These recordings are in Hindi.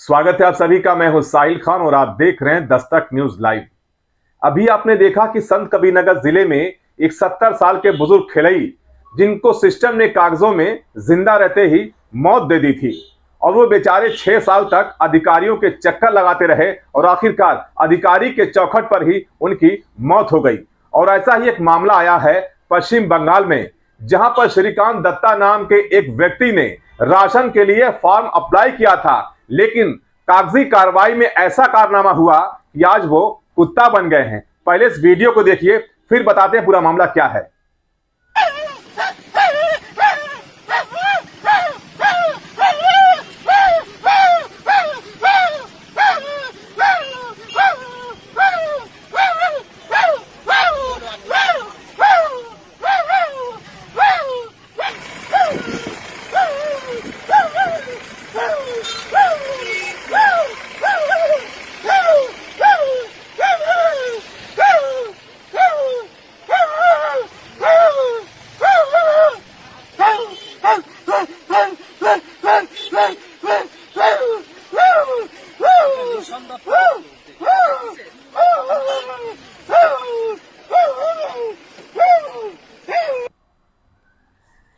स्वागत है आप सभी का। मैं हूं साहिल खान और आप देख रहे हैं दस्तक न्यूज लाइव। अभी आपने देखा कि संत कबीरनगर जिले में एक 70 साल के बुजुर्ग खिलई जिनको सिस्टम ने कागजों में जिंदा रहते ही मौत दे दी थी और वो बेचारे 6 साल तक अधिकारियों के चक्कर लगाते रहे और आखिरकार अधिकारी के चौखट पर ही उनकी मौत हो गई। और ऐसा ही एक मामला आया है पश्चिम बंगाल में, जहां पर श्रीकांत दत्ता नाम के एक व्यक्ति ने राशन के लिए फॉर्म अप्लाई किया था, लेकिन कागजी कार्रवाई में ऐसा कारनामा हुआ कि आज वो कुत्ता बन गए हैं। पहले इस वीडियो को देखिए, फिर बताते हैं पूरा मामला क्या है।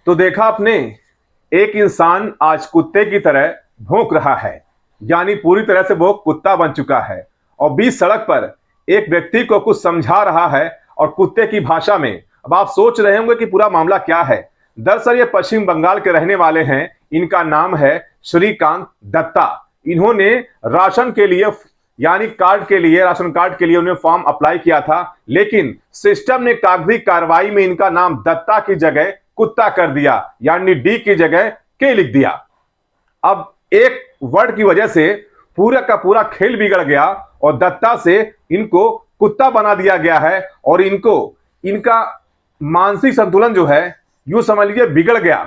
तो देखा आपने, एक इंसान आज कुत्ते की तरह भौंक रहा है, यानी पूरी तरह से वो कुत्ता बन चुका है और बीच सड़क पर एक व्यक्ति को कुछ समझा रहा है और कुत्ते की भाषा में। अब आप सोच रहे होंगे कि पूरा मामला क्या है। दरअसल ये पश्चिम बंगाल के रहने वाले हैं। इनका नाम है श्रीकांत दत्ता। इन्होंने राशन के लिए यानी राशन कार्ड के लिए उन्हें फॉर्म अप्लाई किया था, लेकिन सिस्टम ने कागजी कार्रवाई में इनका नाम दत्ता की जगह कुत्ता कर दिया, यानी डी की जगह के लिख दिया। अब एक वर्ड की वजह से पूरा का पूरा खेल बिगड़ गया और दत्ता से इनको कुत्ता बना दिया गया है और इनका मानसिक संतुलन जो है यूं समझ लीजिए बिगड़ गया,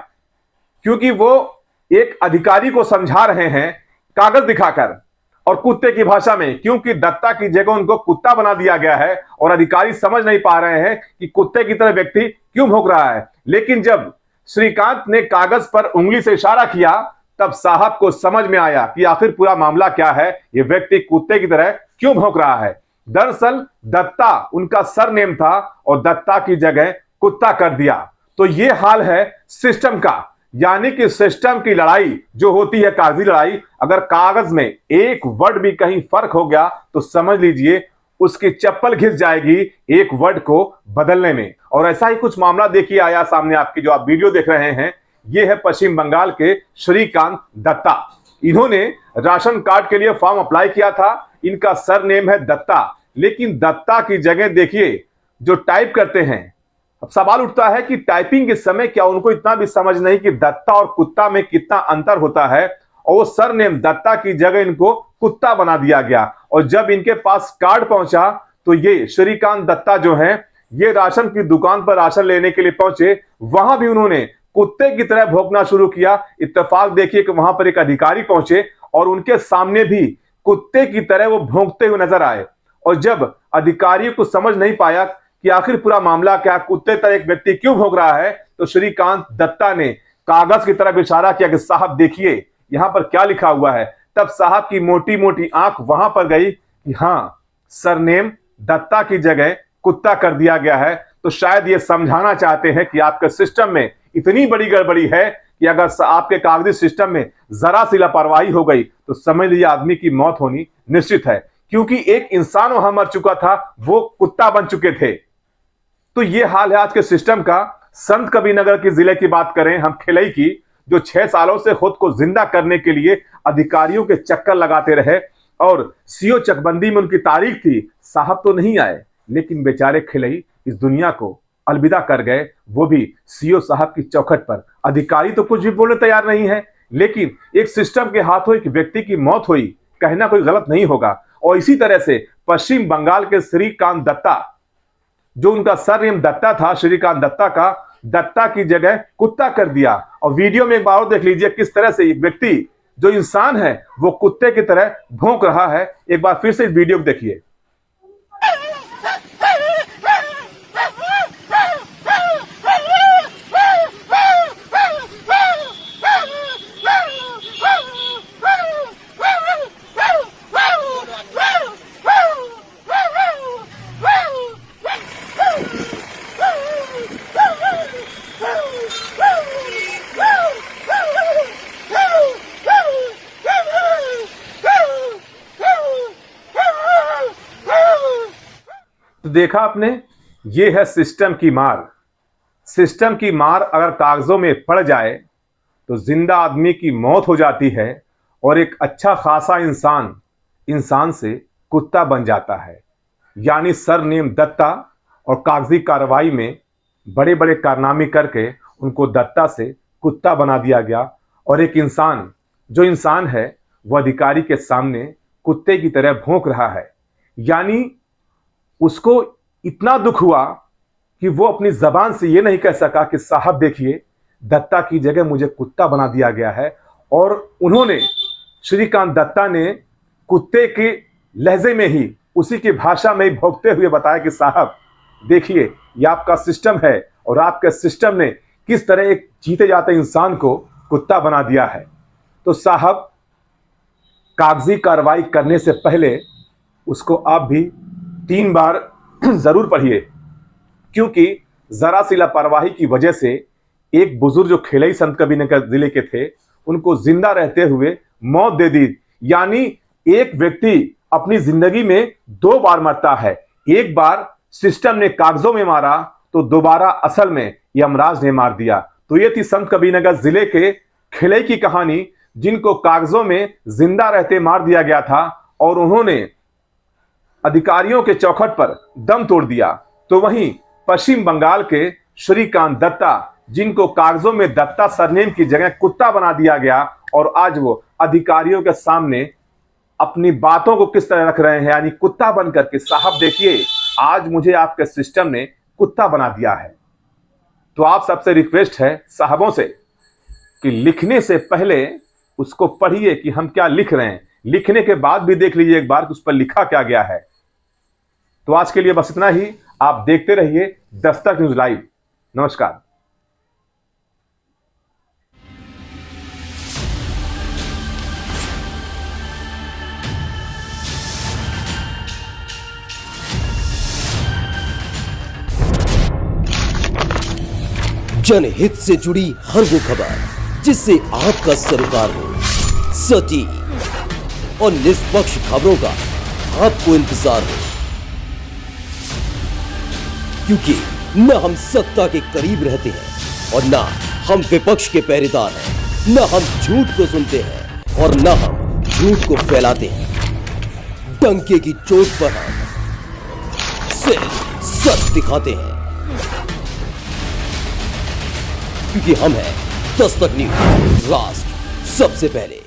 क्योंकि वो एक अधिकारी को समझा रहे हैं कागज दिखाकर और कुत्ते की भाषा में, क्योंकि दत्ता की जगह उनको कुत्ता बना दिया गया है और अधिकारी समझ नहीं पा रहे हैं कि कुत्ते की तरह व्यक्ति क्यों भौंक रहा है। लेकिन जब श्रीकांत ने कागज पर उंगली से इशारा किया, तब साहब को समझ में आया कि आखिर पूरा मामला क्या है, ये व्यक्ति कुत्ते की तरह क्यों भौंक रहा है। दरअसल दत्ता उनका सरनेम था और दत्ता की जगह कुत्ता कर दिया। तो ये हाल है सिस्टम का, यानी कि सिस्टम की लड़ाई जो होती है कागजी लड़ाई, अगर कागज में एक वर्ड भी कहीं फर्क हो गया तो समझ लीजिए उसकी चप्पल घिस जाएगी एक वर्ड को बदलने में। और ऐसा ही कुछ मामला देखिए आया सामने आपकी, जो आप वीडियो देख रहे हैं। ये है पश्चिम बंगाल के श्रीकांत दत्ता। इन्होंने राशन कार्ड के लिए फॉर्म अप्लाई किया था। इनका सरनेम है दत्ता, लेकिन दत्ता की जगह देखिए जो टाइप करते हैं। अब सवाल उठता है कि टाइपिंग के समय क्या उनको इतना भी समझ नहीं कि दत्ता और कुत्ता में कितना अंतर होता है, और वो सरनेम दत्ता की जगह इनको कुत्ता बना दिया गया। और जब इनके पास कार्ड पहुंचा तो ये श्रीकांत दत्ता जो हैं, ये राशन की दुकान पर राशन लेने के लिए पहुंचे, वहां भी उन्होंने कुत्ते की तरह भौंकना शुरू किया। इत्तेफाक देखिए कि वहां पर एक अधिकारी पहुंचे और उनके सामने भी कुत्ते की तरह वो भौंकते हुए नजर आए। और जब अधिकारियों को समझ नहीं पाया कि आखिर पूरा मामला क्या, कुत्ते तरह एक व्यक्ति क्यों भौंक रहा है, तो श्रीकांत दत्ता ने कागज की तरफ इशारा किया कि साहब देखिए यहां पर क्या लिखा हुआ है। तब साहब की मोटी मोटी आंख वहां पर गई कि हां, सरनेम दत्ता की जगह कुत्ता कर दिया गया है। तो शायद ये समझाना चाहते हैं कि आपके सिस्टम में इतनी बड़ी गड़बड़ी है कि अगर आपके कागजी सिस्टम में जरा सी लापरवाही हो गई तो समझ लीजिए आदमी की मौत होनी निश्चित है, क्योंकि एक इंसान वहां मर चुका था, वो कुत्ता बन चुके थे। तो ये हाल है आज के सिस्टम का। संत कबीरनगर की जिले की बात करें हम खिलई की, जो 6 सालों से खुद को जिंदा करने के लिए अधिकारियों के चक्कर लगाते रहे और सीओ चकबंदी में उनकी तारीख थी। साहब तो नहीं आए, लेकिन बेचारे खिलई इस दुनिया को अलविदा कर गए, वो भी सीओ साहब की चौखट पर। अधिकारी तो कुछ भी बोलने तैयार नहीं है, लेकिन एक सिस्टम के हाथों एक व्यक्ति की मौत हुई, कहना कोई गलत नहीं होगा। और इसी तरह से पश्चिम बंगाल के श्रीकांत दत्ता, जो उनका सरनेम दत्ता था, श्रीकांत दत्ता का दत्ता की जगह कुत्ता कर दिया। और वीडियो में एक बार और देख लीजिए किस तरह से एक व्यक्ति जो इंसान है वो कुत्ते की तरह भौंक रहा है। एक बार फिर से इस वीडियो को देखिए। तो देखा आपने, ये है सिस्टम की मार। सिस्टम की मार अगर कागजों में पड़ जाए तो जिंदा आदमी की मौत हो जाती है और एक अच्छा खासा इंसान से कुत्ता बन जाता है। यानी सरनेम दत्ता और कागजी कार्रवाई में बड़े बड़े कारनामे करके उनको दत्ता से कुत्ता बना दिया गया और एक इंसान है वह अधिकारी के सामने कुत्ते की तरह भौंक रहा है। यानी उसको इतना दुख हुआ कि वो अपनी जबान से ये नहीं कह सका कि साहब देखिए, दत्ता की जगह मुझे कुत्ता बना दिया गया है। और उन्होंने, श्रीकांत दत्ता ने कुत्ते के लहजे में ही, उसी की भाषा में ही भौंकते हुए बताया कि साहब देखिए, ये आपका सिस्टम है और आपके सिस्टम ने किस तरह एक जीते जाते इंसान को कुत्ता बना दिया है। तो साहब, कागजी कार्रवाई करने से पहले उसको आप भी 3 बार जरूर पढ़िए, क्योंकि जरा सी लापरवाही की वजह से एक बुजुर्ग जो खेलई संत कबीरनगर जिले के थे, उनको जिंदा रहते हुए मौत दे दी। यानी एक व्यक्ति अपनी जिंदगी में 2 बार मरता है। एक बार सिस्टम ने कागजों में मारा तो दोबारा असल में यमराज ने मार दिया। तो ये थी संत कबीरनगर जिले के खेलई की कहानी, जिनको कागजों में जिंदा रहते मार दिया गया था और उन्होंने अधिकारियों के चौखट पर दम तोड़ दिया। तो वहीं पश्चिम बंगाल के श्रीकांत दत्ता, जिनको कागजों में दत्ता सरनेम की जगह कुत्ता बना दिया गया और आज वो अधिकारियों के सामने अपनी बातों को किस तरह रख रहे हैं, यानी कुत्ता बनकर के, साहब देखिए आज मुझे आपके सिस्टम ने कुत्ता बना दिया है। तो आप सबसे रिक्वेस्ट है साहबों से कि लिखने से पहले उसको पढ़िए कि हम क्या लिख रहे हैं, लिखने के बाद भी देख लीजिए एक बार कि उस पर लिखा क्या गया है। तो आज के लिए बस इतना ही। आप देखते रहिए दस्तक न्यूज लाइव। नमस्कार। जनहित से जुड़ी हर वो खबर जिससे आपका सरोकार हो, सटीक और निष्पक्ष खबरों का आपको इंतजार हो, क्योंकि न हम सत्ता के करीब रहते हैं और न हम विपक्ष के पहरेदार हैं, न हम झूठ को सुनते हैं और न हम झूठ को फैलाते हैं। डंके की चोट पर हम सिर्फ सच दिखाते हैं, क्योंकि हम हैं दस्तक न्यूज, राष्ट्र सबसे पहले।